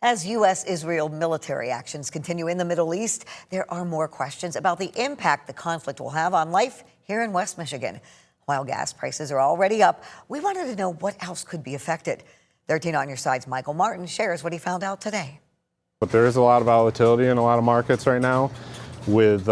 As U.S.-Israel military actions continue in the Middle East, there are more questions about the impact the conflict will have on life here in West Michigan. While gas prices are already up, we wanted to know what else could be affected. 13 on Your Side's Michael Martin shares what he found out today. But there is a lot of volatility in a lot of markets right now, with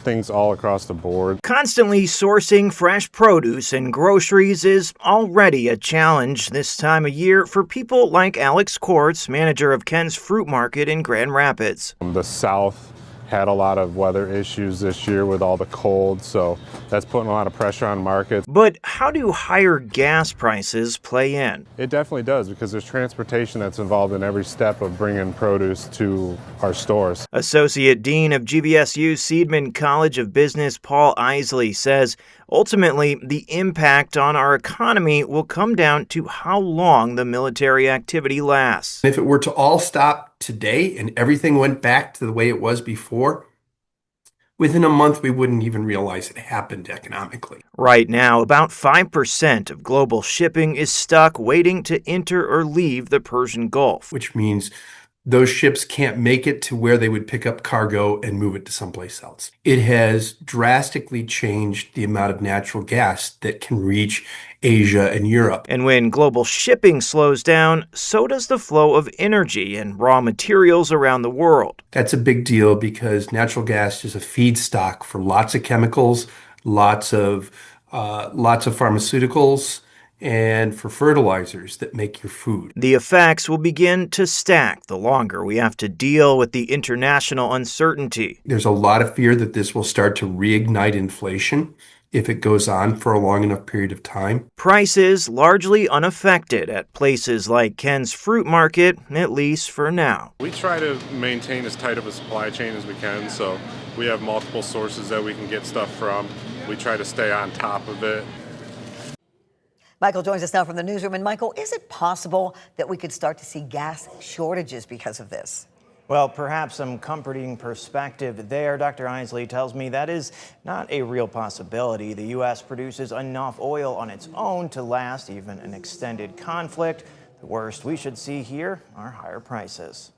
things all across the board. Constantly sourcing fresh produce and groceries is already a challenge this time of year for people like Alex Quartz, manager of Ken's Fruit Market in Grand Rapids. The South had a lot of weather issues this year with all the cold, so that's putting a lot of pressure on markets. But how do higher gas prices play in? It definitely does, because there's transportation that's involved in every step of bringing produce to our stores. Associate Dean of GVSU Seidman College of Business Paul Isley says ultimately the impact on our economy will come down to how long the military activity lasts. If it were to all stop today and everything went back to the way it was before, within a month we wouldn't even realize it happened economically. Right now, about 5% of global shipping is stuck waiting to enter or leave the Persian Gulf. Which means those ships can't make it to where they would pick up cargo and move it to someplace else. It has drastically changed the amount of natural gas that can reach Asia and Europe. And when global shipping slows down, so does the flow of energy and raw materials around the world. That's a big deal because natural gas is a feedstock for lots of chemicals, lots of pharmaceuticals, and for fertilizers that make your food. The effects will begin to stack the longer we have to deal with the international uncertainty. There's a lot of fear that this will start to reignite inflation if it goes on for a long enough period of time. Prices largely unaffected at places like Ken's Fruit Market, at least for now. We try to maintain as tight of a supply chain as we can, so we have multiple sources that we can get stuff from. We try to stay on top of it. Michael joins us now from the newsroom. And Michael, is it possible that we could start to see gas shortages because of this? Well, perhaps some comforting perspective there. Dr. Isley tells me that is not a real possibility. The U.S. produces enough oil on its own to last even an extended conflict. The worst we should see here are higher prices.